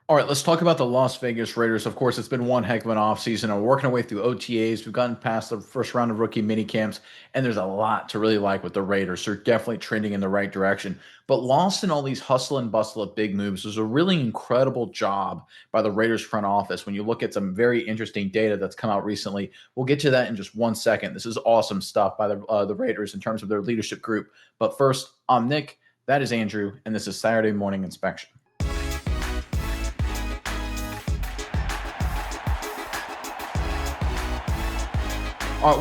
All right, let's talk about the Las Vegas Raiders. Of course, it's been one heck of an offseason. We're working our way through OTAs. We've gotten past the first round of rookie mini camps, and there's a lot to really like with the Raiders. They're definitely trending in the right direction. But lost in all these hustle and bustle of big moves was a really incredible job by the Raiders front office. When you look at some very interesting data that's come out recently, we'll get to that in just 1 second. This is awesome stuff by the Raiders in terms of their leadership group. But first, I'm Nick. That is Andrew, and this is Saturday Morning Inspection.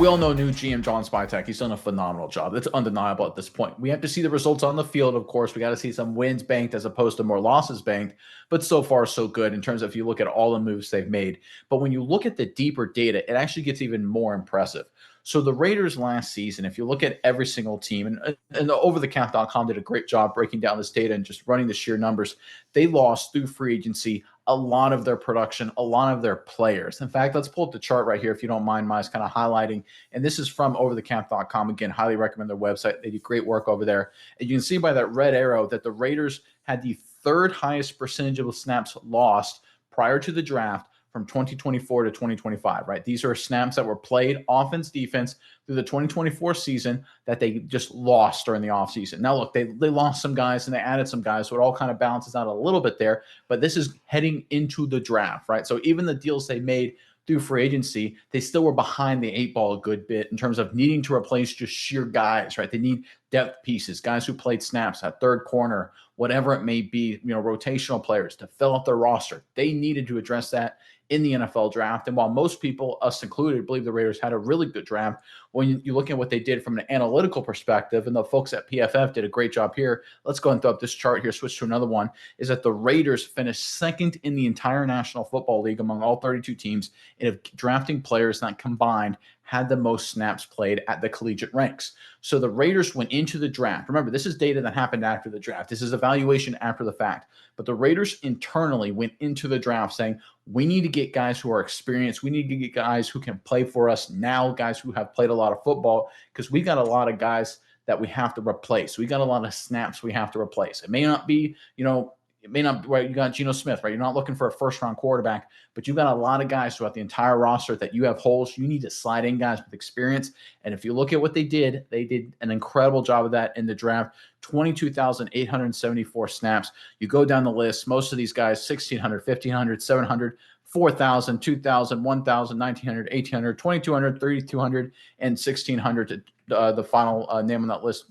We all know new GM John Spytek. He's done a phenomenal job. That's undeniable at this point. We have to see the results on the field, of course. We got to see some wins banked as opposed to more losses banked. But so far, so good in terms of if you look at all the moves they've made. But when you look at the deeper data, it actually gets even more impressive. So the Raiders last season, if you look at every single team, and overthecount.com did a great job breaking down this data and just running the sheer numbers, they lost through free agency a lot of their production, a lot of their players. In fact, let's pull up the chart right here if you don't mind, Miles, kind of highlighting. And this is from overthecamp.com. Again, highly recommend their website. They do great work over there. And you can see by that red arrow that the Raiders had the third highest percentage of snaps lost prior to the draft from 2024 to 2025, right? These are snaps that were played offense, defense through the 2024 season that they just lost during the offseason. Now, look, they lost some guys and they added some guys, so it all kind of balances out a little bit there, but this is heading into the draft, right? So even the deals they made through free agency, they still were behind the eight ball a good bit in terms of needing to replace just sheer guys, right? They need depth pieces, guys who played snaps at third corner, whatever it may be, rotational players to fill up their roster. They needed to address that in the NFL draft. And while most people, us included, believe the Raiders had a really good draft, when you look at what they did from an analytical perspective, and the folks at PFF did a great job here, let's go and throw up this chart here, switch to another one, is that the Raiders finished second in the entire National Football League among all 32 teams in drafting players that combined had the most snaps played at the collegiate ranks. So the Raiders went into the draft. Remember, this is data that happened after the draft. This is evaluation after the fact. But the Raiders internally went into the draft saying, we need to get guys who are experienced. We need to get guys who can play for us now, guys who have played a lot of football, because we got a lot of guys that we have to replace. We got a lot of snaps we have to replace. It may not be, it may not be right. You got Geno Smith, right? You're not looking for a first round quarterback, but you've got a lot of guys throughout the entire roster that you have holes. You need to slide in guys with experience. And if you look at what they did an incredible job of that in the draft. 22,874 snaps. You go down the list, most of these guys, 1,600, 1,500, 700, 4,000, 2,000, 1,000, 1,900, 1,800, 2,200, 3,200, and 1,600 the final name on that list,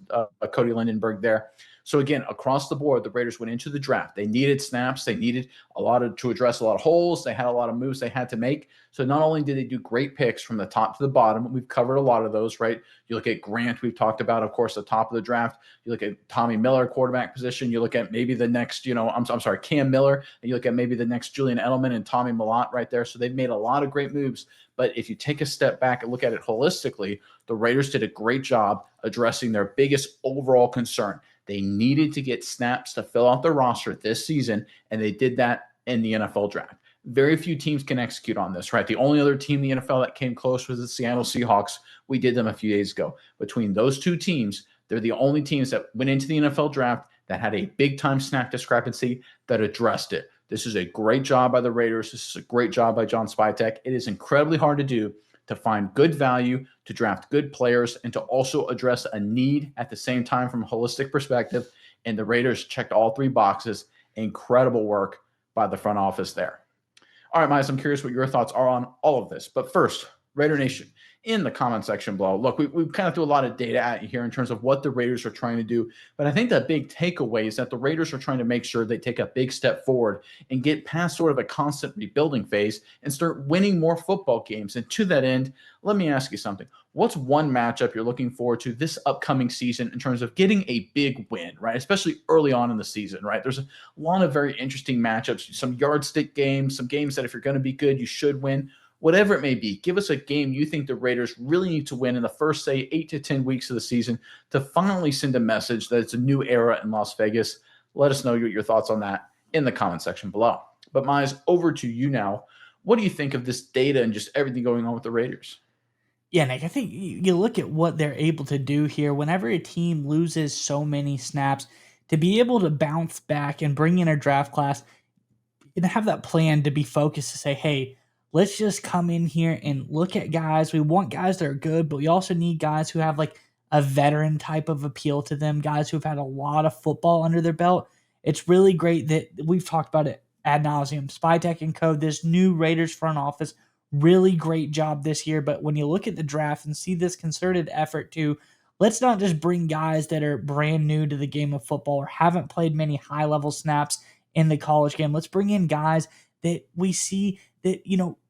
Cody Lindenberg there. So again, across the board, the Raiders went into the draft. They needed snaps. They needed to address a lot of holes. They had a lot of moves they had to make. So not only did they do great picks from the top to the bottom, we've covered a lot of those, right? You look at Grant, we've talked about, of course, the top of the draft. You look at Tommy Miller, quarterback position. You look at maybe the next, I'm sorry, Cam Miller. And you look at maybe the next Julian Edelman and Tommy Millott right there. So they've made a lot of great moves. But if you take a step back and look at it holistically, the Raiders did a great job addressing their biggest overall concern. They needed to get snaps to fill out their roster this season, and they did that in the NFL draft. Very few teams can execute on this, right? The only other team in the NFL that came close was the Seattle Seahawks. We did them a few days ago. Between those two teams, they're the only teams that went into the NFL draft that had a big-time snap discrepancy that addressed it. This is a great job by the Raiders. This is a great job by John Spytek. It is incredibly hard to do, to find good value, to draft good players, and to also address a need at the same time from a holistic perspective. And the Raiders checked all three boxes. Incredible work by the front office there. All right, Miles, I'm curious what your thoughts are on all of this. But first, Raider Nation, in the comment section below. Look, we kind of threw a lot of data at you here in terms of what the Raiders are trying to do. But I think the big takeaway is that the Raiders are trying to make sure they take a big step forward and get past sort of a constant rebuilding phase and start winning more football games. And to that end, let me ask you something. What's one matchup you're looking forward to this upcoming season in terms of getting a big win, right? Especially early on in the season, right? There's a lot of very interesting matchups, some yardstick games, some games that if you're going to be good, you should win. Whatever it may be, give us a game you think the Raiders really need to win in the first, say, 8 to 10 weeks of the season to finally send a message that it's a new era in Las Vegas. Let us know your thoughts on that in the comment section below. But Mize, over to you now. What do you think of this data and just everything going on with the Raiders? Yeah, Nick, I think you look at what they're able to do here. Whenever a team loses so many snaps, to be able to bounce back and bring in a draft class, and have that plan to be focused to say, hey, let's just come in here and look at guys. We want guys that are good, but we also need guys who have like a veteran type of appeal to them, guys who've had a lot of football under their belt. It's really great that we've talked about it ad nauseum. Spytech and Co. This new Raiders front office, really great job this year. But when you look at the draft and see this concerted effort to, let's not just bring guys that are brand new to the game of football or haven't played many high level snaps in the college game. Let's bring in guys that we see that,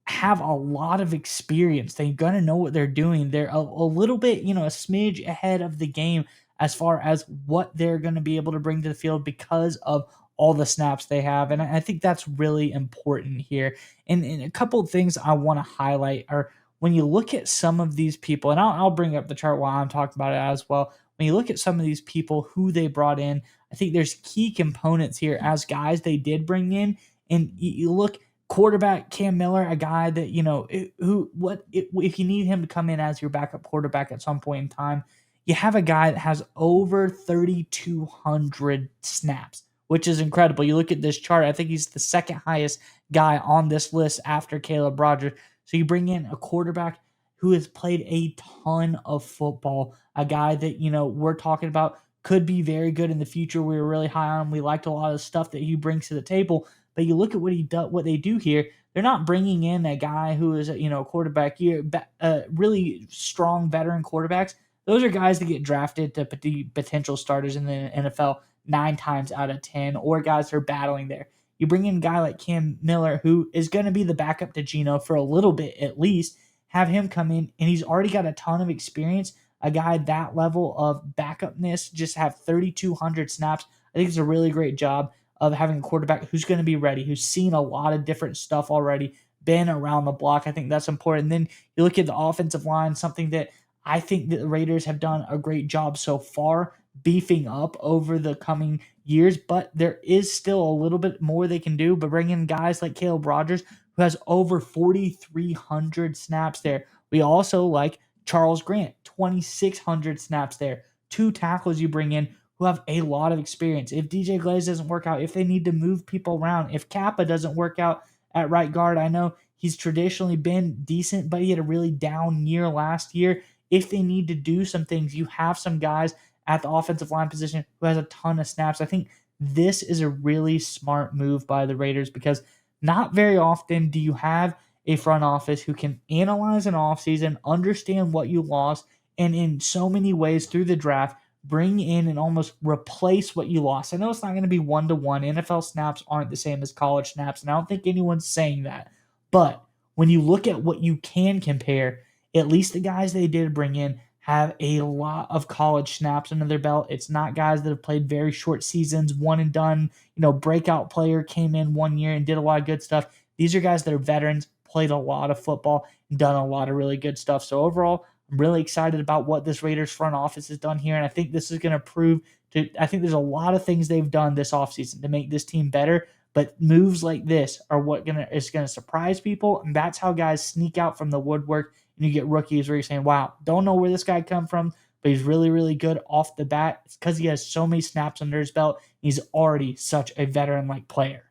have a lot of experience. They're going to know what they're doing. They're a little bit, a smidge ahead of the game as far as what they're going to be able to bring to the field because of all the snaps they have. And I think that's really important here. And a couple of things I want to highlight are when you look at some of these people, and I'll bring up the chart while I'm talking about it as well. When you look at some of these people who they brought in, I think there's key components here as guys they did bring in. And you look, quarterback Cam Miller, a guy that, if you need him to come in as your backup quarterback at some point in time, you have a guy that has over 3,200 snaps, which is incredible. You look at this chart, I think he's the second highest guy on this list after Caleb Rogers. So you bring in a quarterback who has played a ton of football, a guy that, we're talking about could be very good in the future. We were really high on him. We liked a lot of the stuff that he brings to the table. But you look at what they do here. They're not bringing in a guy who is, a quarterback here, really strong veteran quarterbacks. Those are guys that get drafted to be potential starters in the NFL 9 times out of 10, or guys that are battling there. You bring in a guy like Cam Miller, who is going to be the backup to Geno for a little bit at least. Have him come in, and he's already got a ton of experience. A guy that level of backupness, just have 3,200 snaps. I think it's a really great job of having a quarterback who's going to be ready, who's seen a lot of different stuff already, been around the block. I think that's important. And then you look at the offensive line, something that I think that the Raiders have done a great job so far beefing up over the coming years, but there is still a little bit more they can do. But bringing in guys like Caleb Rogers, who has over 4,300 snaps there. We also like Charles Grant, 2,600 snaps there. 2 tackles you bring in who have a lot of experience. If DJ Glaze doesn't work out, if they need to move people around, if Kappa doesn't work out at right guard, I know he's traditionally been decent, but he had a really down year last year. If they need to do some things, you have some guys at the offensive line position who has a ton of snaps. I think this is a really smart move by the Raiders because not very often do you have a front office who can analyze an offseason, understand what you lost, and in so many ways through the draft, bring in and almost replace what you lost. I know it's not going to be 1-to-1. NFL snaps aren't the same as college snaps, and I don't think anyone's saying that. But when you look at what you can compare, at least the guys they did bring in have a lot of college snaps under their belt. It's not guys that have played very short seasons, one and done, breakout player came in 1 year and did a lot of good stuff. These are guys that are veterans, played a lot of football, and done a lot of really good stuff. So overall, I'm really excited about what this Raiders front office has done here, and I think this is going to prove to. I think there's a lot of things they've done this offseason to make this team better, but moves like this are what is going to surprise people, and that's how guys sneak out from the woodwork, and you get rookies where you're saying, "Wow, don't know where this guy come from, but he's really, really good off the bat." It's because he has so many snaps under his belt. He's already such a veteran-like player.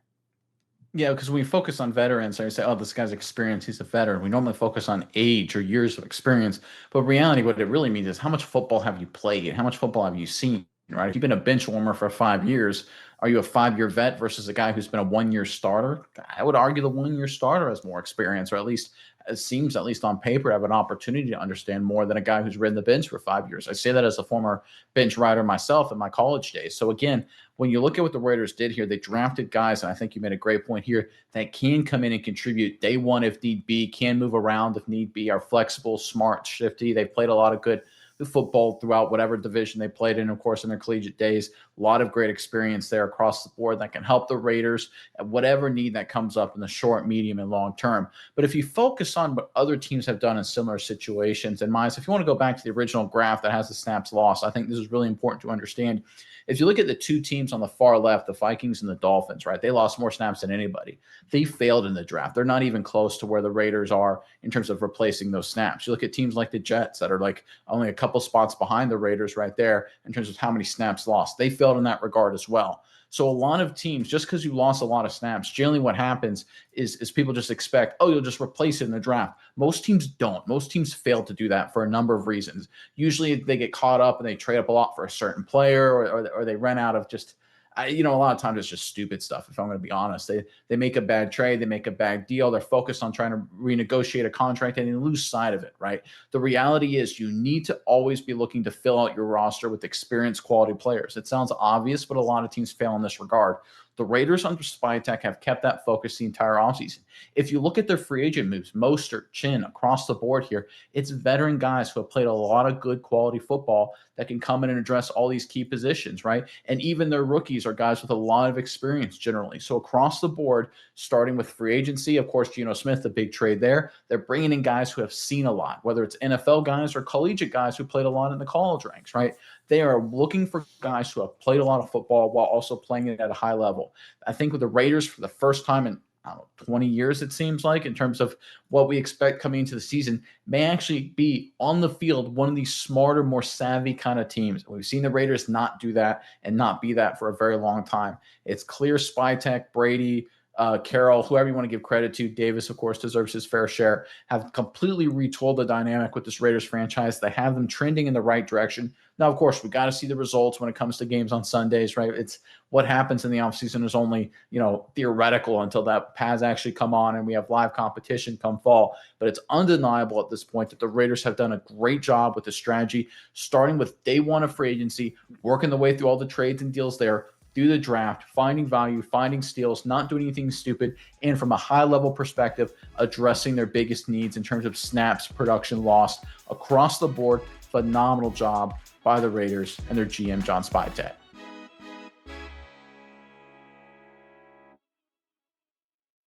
Yeah, because when we focus on veterans, I say, oh, this guy's experienced, he's a veteran. We normally focus on age or years of experience. But in reality, what it really means is how much football have you played? How much football have you seen? Right? If you've been a bench warmer for 5 years, are you a 5-year vet versus a guy who's been a 1-year starter? I would argue the 1-year starter has more experience, or at least it seems, at least on paper, have an opportunity to understand more than a guy who's ridden the bench for 5 years. I say that as a former bench rider myself in my college days. So again, when you look at what the Raiders did here, they drafted guys, and I think you made a great point here, that can come in and contribute day one if need be, can move around if need be, are flexible, smart, shifty. They've played a lot of good football throughout whatever division they played in, of course, in their collegiate days. A lot of great experience there across the board that can help the Raiders at whatever need that comes up in the short, medium, and long term. But if you focus on what other teams have done in similar situations, and Miles, if you want to go back to the original graph that has the snaps lost, I think this is really important to understand. If you look at the 2 teams on the far left, the Vikings and the Dolphins, right? They lost more snaps than anybody. They failed in the draft. They're not even close to where the Raiders are in terms of replacing those snaps. You look at teams like the Jets that are like only a couple spots behind the Raiders right there in terms of how many snaps lost. They failed in that regard as well. So a lot of teams, just because you lost a lot of snaps, generally what happens is people just expect, oh, you'll just replace it in the draft. Most teams don't. Most teams fail to do that for a number of reasons. Usually they get caught up and they trade up a lot for a certain player, or they run out of just a lot of times it's just stupid stuff. If I'm going to be honest, they make a bad trade, they make a bad deal. They're focused on trying to renegotiate a contract and they lose sight of it, right? The reality is you need to always be looking to fill out your roster with experienced quality players. It sounds obvious, but a lot of teams fail in this regard. The Raiders under Spytek have kept that focus the entire offseason. If you look at their free agent moves, Mostert, Chin, across the board here, it's veteran guys who have played a lot of good quality football that can come in and address all these key positions, right? And even their rookies are guys with a lot of experience generally. So across the board, starting with free agency, of course, Geno Smith, the big trade there, they're bringing in guys who have seen a lot, whether it's NFL guys or collegiate guys who played a lot in the college ranks, right? They are looking for guys who have played a lot of football while also playing it at a high level. I think with the Raiders for the first time in 20 years, it seems like, in terms of what we expect coming into the season, may actually be on the field one of these smarter, more savvy kind of teams. We've seen the Raiders not do that and not be that for a very long time. It's clear Spytek, Brady, Carroll, whoever you want to give credit to, Davis, of course, deserves his fair share, have completely retooled the dynamic with this Raiders franchise. They have them trending in the right direction. Now, of course, we got to see the results when it comes to games on Sundays, right? It's what happens in the offseason is only, theoretical until that pads actually come on and we have live competition come fall. But it's undeniable at this point that the Raiders have done a great job with the strategy, starting with day one of free agency, working the way through all the trades and deals there, through the draft, finding value, finding steals, not doing anything stupid, and from a high-level perspective, addressing their biggest needs in terms of snaps, production lost across the board. Phenomenal job by the Raiders and their GM, John Spytek.